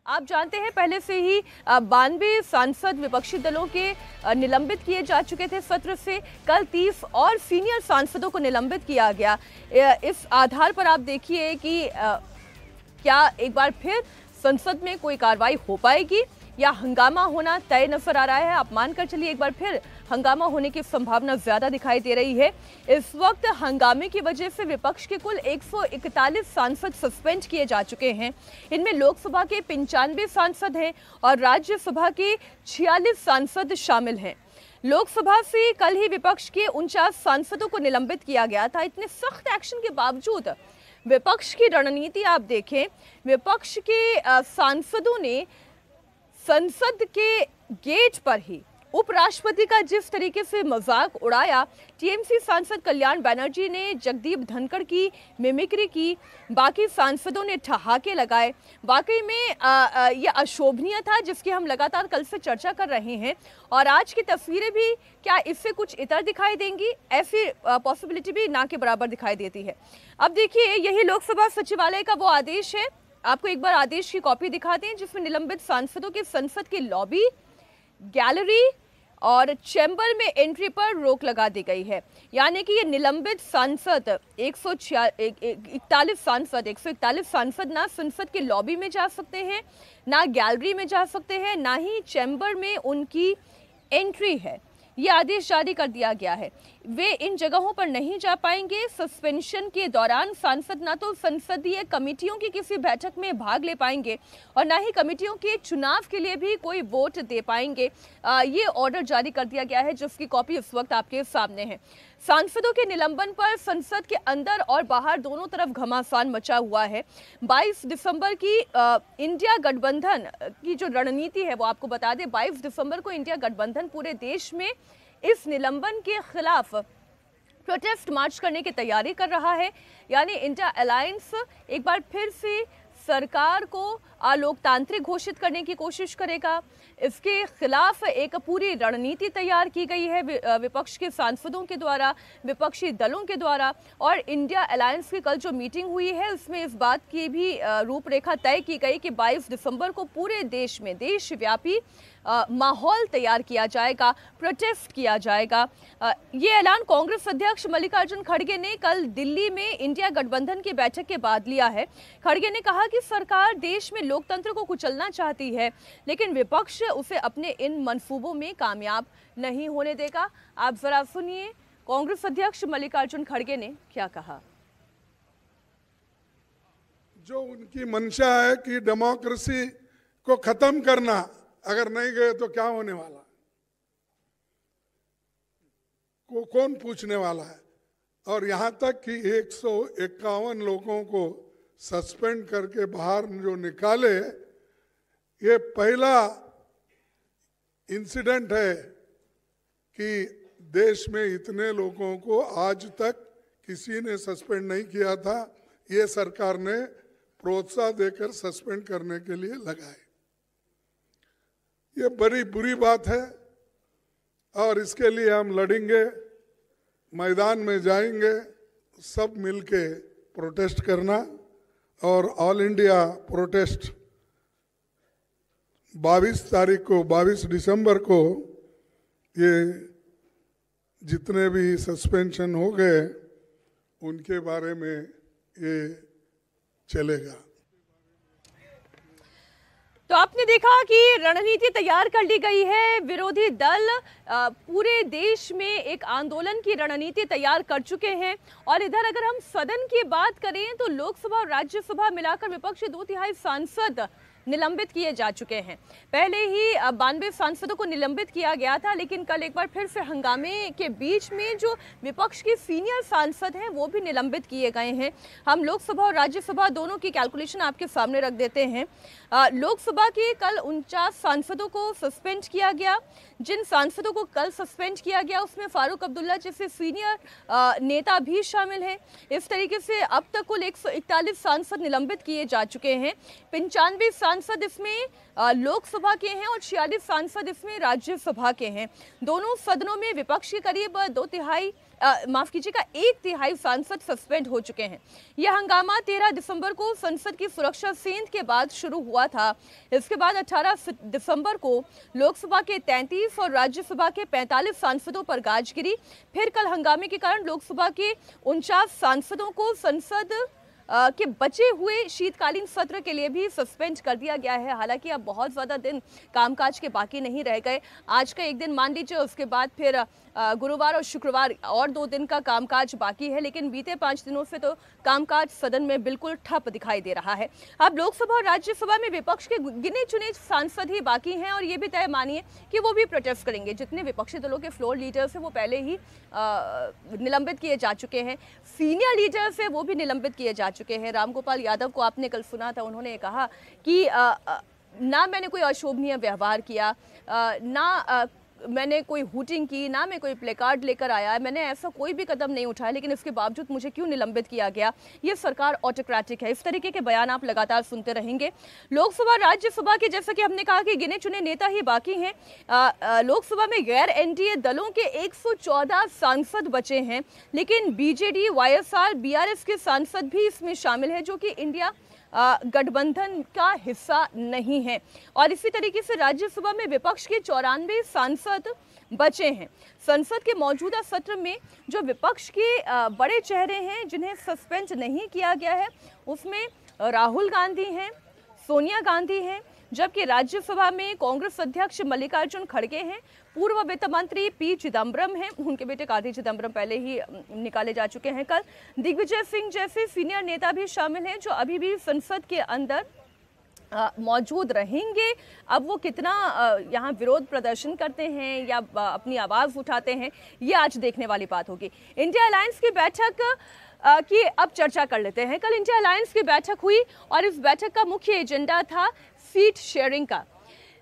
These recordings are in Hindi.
आप जानते हैं पहले से ही 92 सांसद विपक्षी दलों के निलंबित किए जा चुके थे सत्र से। कल 30 और सीनियर सांसदों को निलंबित किया गया। इस आधार पर आप देखिए कि क्या एक बार फिर संसद में कोई कार्रवाई हो पाएगी या हंगामा होना तय नजर आ रहा है। आप मानकर चलिए एक बार फिर हंगामा होने की संभावना ज्यादा दिखाई दे रही है। इस वक्त हंगामे की वजह से विपक्ष के कुल 141 सांसद सस्पेंड किए जा चुके हैं। इनमें लोकसभा के 95 सांसद हैं और राज्यसभा के 46 सांसद शामिल हैं। लोकसभा से कल ही विपक्ष के 49 सांसदों को निलंबित किया गया था। इतने सख्त एक्शन के बावजूद विपक्ष की रणनीति आप देखें, विपक्ष के सांसदों ने संसद के गेट पर ही उपराष्ट्रपति का जिस तरीके से मजाक उड़ाया, टीएमसी सांसद कल्याण बनर्जी ने जगदीप धनखड़ की मिमिक्री की, बाकी सांसदों ने ठहाके लगाए। वाकई में यह अशोभनीय था, जिसकी हम लगातार कल से चर्चा कर रहे हैं। और आज की तस्वीरें भी क्या इससे कुछ इतर दिखाई देंगी? ऐसी पॉसिबिलिटी भी ना के बराबर दिखाई देती है। अब देखिए, यही लोकसभा सचिवालय का वो आदेश है। आपको एक बार आदेश की कॉपी दिखाते हैं, जिसमें निलंबित सांसदों के संसद की लॉबी, गैलरी और चैम्बर में एंट्री पर रोक लगा दी गई है। यानी कि ये निलंबित सांसद 141 सांसद ना संसद के लॉबी में जा सकते हैं, ना गैलरी में जा सकते हैं, ना ही चैम्बर में उनकी एंट्री है। ये आदेश जारी कर दिया गया है। वे इन जगहों पर नहीं जा पाएंगे। सस्पेंशन के दौरान सांसद ना तो संसदीय कमेटियों की किसी बैठक में भाग ले पाएंगे और ना ही कमेटियों के चुनाव के लिए भी कोई वोट दे पाएंगे। ये ऑर्डर जारी कर दिया गया है, जिसकी कॉपी इस वक्त आपके सामने है। सांसदों के निलंबन पर संसद के अंदर और बाहर दोनों तरफ घमासान मचा हुआ है। 22 दिसंबर की इंडिया गठबंधन की जो रणनीति है वो आपको बता दें। 22 दिसंबर को इंडिया गठबंधन पूरे देश में इस निलंबन के खिलाफ प्रोटेस्ट मार्च करने की तैयारी कर रहा है। यानी इंडिया अलायंस एक बार फिर से सरकार को अलोकतांत्रिक घोषित करने की कोशिश करेगा। इसके खिलाफ एक पूरी रणनीति तैयार की गई है विपक्ष के सांसदों के द्वारा, विपक्षी दलों के द्वारा। और इंडिया अलायंस की कल जो मीटिंग हुई है, उसमें इस बात की भी रूपरेखा तय की गई कि 22 दिसंबर को पूरे देश में देशव्यापी माहौल तैयार किया जाएगा, प्रोटेस्ट किया जाएगा। ये ऐलान कांग्रेस अध्यक्ष मल्लिकार्जुन खड़गे ने कल दिल्ली में इंडिया गठबंधन की बैठक के बाद लिया है। खड़गे ने कहा कि सरकार देश में लोकतंत्र को कुचलना चाहती है, लेकिन विपक्ष उसे अपने इन मंसूबों में कामयाब नहीं होने देगा। आप जरा सुनिए कांग्रेस अध्यक्ष मल्लिकार्जुन खड़गे ने क्या कहा। जो उनकी मंशा है कि डेमोक्रेसी को खत्म करना, अगर नहीं गए तो क्या होने वाला को कौन पूछने वाला है। और यहां तक कि 151 लोगों को सस्पेंड करके बाहर जो निकाले, ये पहला इंसिडेंट है कि देश में इतने लोगों को आज तक किसी ने सस्पेंड नहीं किया था। ये सरकार ने प्रोत्साहन देकर सस्पेंड करने के लिए लगाए। ये बड़ी बुरी बात है और इसके लिए हम लड़ेंगे, मैदान में जाएंगे, सब मिलके प्रोटेस्ट करना। और ऑल इंडिया प्रोटेस्ट 22 दिसंबर को ये जितने भी सस्पेंशन हो गए उनके बारे में ये चलेगा। तो आपने देखा कि रणनीति तैयार कर ली गई है। विरोधी दल पूरे देश में एक आंदोलन की रणनीति तैयार कर चुके हैं। और इधर अगर हम सदन की बात करें तो लोकसभा और राज्यसभा मिलाकर विपक्ष के 2/3 सांसद निलंबित किए जा चुके हैं। पहले ही 92 सांसदों को निलंबित किया गया था, लेकिन कल एक बार फिर से हंगामे के बीच में जो विपक्ष के सीनियर सांसद हैं वो भी निलंबित किए गए हैं। हम लोकसभा और राज्यसभा दोनों की कैलकुलेशन आपके सामने रख देते हैं। लोकसभा के कल 49 सांसदों को सस्पेंड किया गया। जिन सांसदों को कल सस्पेंड किया गया उसमें फारूक अब्दुल्ला जैसे सीनियर नेता भी शामिल हैं। इस तरीके से अब तक कुल 141 सांसद निलंबित किए जा चुके हैं। 95 सांसद इसमें लोकसभा के हैं और 46 सांसद इसमें राज्यसभा के हैं। दोनों सदनों में विपक्ष के करीब 2/3 माफ कीजिएगा 1/3 सांसद सस्पेंड हो चुके हैं। यह हंगामा 13 दिसंबर को संसद की सुरक्षा सेंध के बाद शुरू हुआ था। इसके बाद 18 दिसंबर को लोकसभा के 33 और राज्यसभा के 45 सांसदों पर गाज गिरी। फिर कल हंगामे के कारण लोकसभा के 49 सांसदों को संसद के बचे हुए शीतकालीन सत्र के लिए भी सस्पेंड कर दिया गया है। हालांकि अब बहुत ज़्यादा दिन कामकाज के बाकी नहीं रह गए। आज का एक दिन मान लीजिए, उसके बाद फिर गुरुवार और शुक्रवार और 2 दिन का कामकाज बाकी है। लेकिन बीते 5 दिनों से तो कामकाज सदन में बिल्कुल ठप दिखाई दे रहा है। अब लोकसभा और राज्यसभा में विपक्ष के गिने चुने सांसद ही बाकी हैं और ये भी तय मानिए कि वो भी प्रोटेस्ट करेंगे। जितने विपक्षी दलों के फ्लोर लीडर्स हैं वो पहले ही निलंबित किए जा चुके हैं। सीनियर लीडर्स हैं वो भी निलंबित किए जा चुके हैं। रामगोपाल यादव को आपने कल सुना था, उन्होंने कहा कि ना मैंने कोई अशोभनीय व्यवहार किया, ना मैंने कोई हुटिंग की, ना मैं कोई प्लेकार्ड लेकर आया, मैंने ऐसा कोई भी कदम नहीं उठाया, लेकिन इसके बावजूद मुझे क्यों निलंबित किया गया, ये सरकार ऑटोक्रेटिक है। इस तरीके के बयान आप लगातार सुनते रहेंगे। लोकसभा राज्यसभा के, जैसा कि हमने कहा कि गिने चुने नेता ही बाकी हैं। लोकसभा में गैर एनडीए दलों के 114 सांसद बचे हैं, लेकिन बीजेडी, वाईएसआर, बीआरएस के सांसद भी इसमें शामिल है जो कि इंडिया गठबंधन का हिस्सा नहीं है। और इसी तरीके से राज्यसभा में विपक्ष के 94 सांसद बचे हैं। संसद के मौजूदा सत्र में जो विपक्ष के बड़े चेहरे हैं जिन्हें सस्पेंड नहीं किया गया है, उसमें राहुल गांधी हैं, सोनिया गांधी हैं, जबकि राज्यसभा में कांग्रेस अध्यक्ष मल्लिकार्जुन खड़गे हैं, पूर्व वित्त मंत्री पी चिदम्बरम हैं, उनके बेटे कार्ति चिदम्बरम पहले ही निकाले जा चुके हैं कल। दिग्विजय सिंह जैसे सीनियर नेता भी शामिल हैं जो अभी भी संसद के अंदर मौजूद रहेंगे। अब वो कितना यहाँ विरोध प्रदर्शन करते हैं या अपनी आवाज़ उठाते हैं, ये आज देखने वाली बात होगी। इंडिया अलायंस की बैठक की अब चर्चा कर लेते हैं। कल इंडिया अलायंस की बैठक हुई और इस बैठक का मुख्य एजेंडा था सीट शेयरिंग का।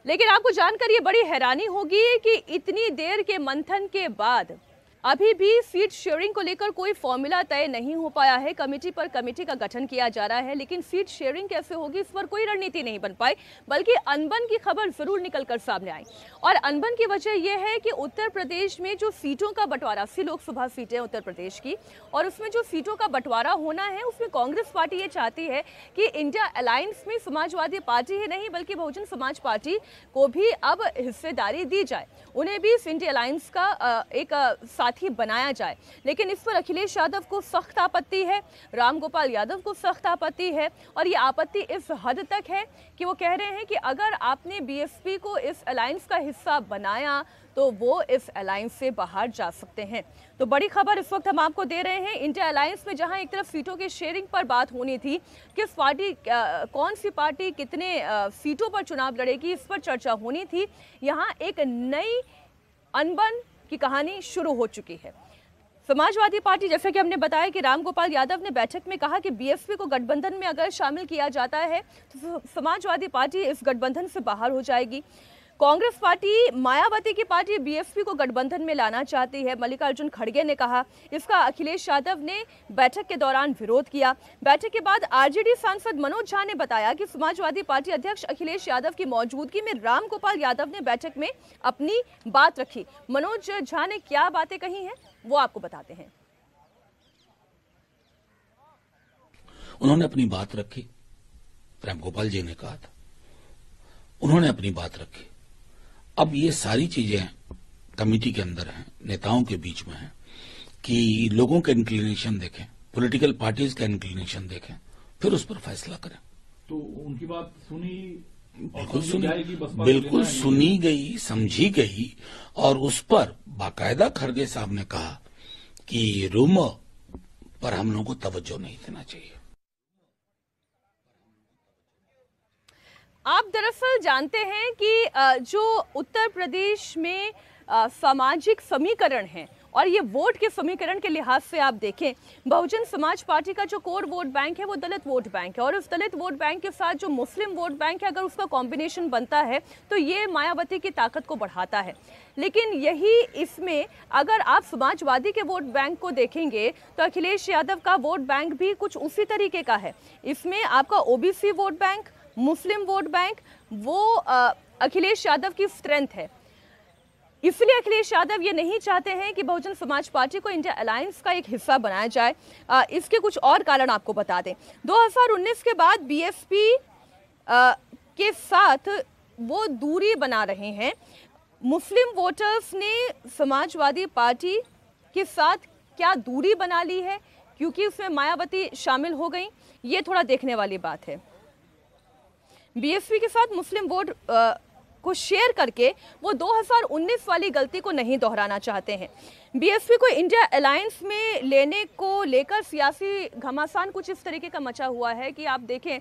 लेकिन आपको जानकर ये बड़ी हैरानी होगी कि इतनी देर के मंथन के बाद अभी भी सीट शेयरिंग को लेकर कोई फॉर्मूला तय नहीं हो पाया है। कमेटी पर कमेटी का गठन किया जा रहा है, लेकिन सीट शेयरिंग कैसे होगी इस पर कोई रणनीति नहीं बन पाई, बल्कि अनबन की खबर जरूर निकलकर सामने आई। और अनबन की वजह यह है कि उत्तर प्रदेश में जो सीटों का बंटवारा, 80 लोकसभा सीटें उत्तर प्रदेश की, और उसमें जो सीटों का बंटवारा होना है उसमें कांग्रेस पार्टी ये चाहती है कि इंडिया अलायंस में समाजवादी पार्टी ही नहीं बल्कि बहुजन समाज पार्टी को भी अब हिस्सेदारी दी जाए, उन्हें भी इस इंडिया अलायंस का एक साथी बनाया जाए। लेकिन इस पर अखिलेश यादव को सख्त आपत्ति है, रामगोपाल यादव को सख्त आपत्ति है, और ये आपत्ति इस हद तक है कि वो कह रहे हैं कि अगर आपने बीएसपी को इस अलायंस का हिस्सा बनाया तो वो इस अलायंस से बाहर जा सकते हैं। तो बड़ी खबर इस वक्त हम आपको दे रहे हैं। इंडिया अलायंस में जहां एक तरफ सीटों के शेयरिंग पर बात होनी थी, किस पार्टी कौन सी पार्टी कितने सीटों पर चुनाव लड़ेगी, इस पर चर्चा होनी थी, यहाँ एक नई अनबन की कहानी शुरू हो चुकी है। समाजवादी पार्टी, जैसे कि हमने बताया कि रामगोपाल यादव ने बैठक में कहा कि बीएसपी को गठबंधन में अगर शामिल किया जाता है तो समाजवादी पार्टी इस गठबंधन से बाहर हो जाएगी। कांग्रेस पार्टी, मायावती की पार्टी बीएसपी को गठबंधन में लाना चाहती है, मल्लिकार्जुन खड़गे ने कहा। इसका अखिलेश यादव ने बैठक के दौरान विरोध किया। बैठक के बाद आरजेडी सांसद मनोज झा ने बताया कि समाजवादी पार्टी अध्यक्ष अखिलेश यादव की मौजूदगी में रामगोपाल यादव ने बैठक में अपनी बात रखी। मनोज झा ने क्या बातें कही हैं वो आपको बताते हैं। उन्होंने अपनी बात रखी, रामगोपाल जी ने कहा था, उन्होंने अपनी बात रखी। अब ये सारी चीजें कमेटी के अंदर हैं, नेताओं के बीच में हैं कि लोगों का इंक्लिनेशन देखें, पॉलिटिकल पार्टीज का इंक्लिनेशन देखें, फिर उस पर फैसला करें। तो उनकी बात सुनी, बिल्कुल सुनी गई, समझी गई, और उस पर बाकायदा खड़गे साहब ने कहा कि रूमर पर हम लोगों को तवज्जो नहीं देना चाहिए। आप दरअसल जानते हैं कि जो उत्तर प्रदेश में सामाजिक समीकरण है, और ये वोट के समीकरण के लिहाज से आप देखें, बहुजन समाज पार्टी का जो कोर वोट बैंक है वो दलित वोट बैंक है, और उस दलित वोट बैंक के साथ जो मुस्लिम वोट बैंक है, अगर उसका कॉम्बिनेशन बनता है तो ये मायावती की ताकत को बढ़ाता है। लेकिन यही इसमें अगर आप समाजवादी के वोट बैंक को देखेंगे तो अखिलेश यादव का वोट बैंक भी कुछ उसी तरीके का है। इसमें आपका ओबीसी वोट बैंक, मुस्लिम वोट बैंक, वो अखिलेश यादव की स्ट्रेंथ है। इसलिए अखिलेश यादव ये नहीं चाहते हैं कि बहुजन समाज पार्टी को इंडिया अलायंस का एक हिस्सा बनाया जाए। इसके कुछ और कारण आपको बता दें। 2019 के बाद बीएसपी के साथ वो दूरी बना रहे हैं। मुस्लिम वोटर्स ने समाजवादी पार्टी के साथ क्या दूरी बना ली है क्योंकि उसमें मायावती शामिल हो गई, ये थोड़ा देखने वाली बात है। बीएसपी के साथ मुस्लिम वोट को शेयर करके वो 2019 वाली गलती को नहीं दोहराना चाहते हैं। बीएसपी को इंडिया अलायंस में लेने को लेकर सियासी घमासान कुछ इस तरीके का मचा हुआ है कि आप देखें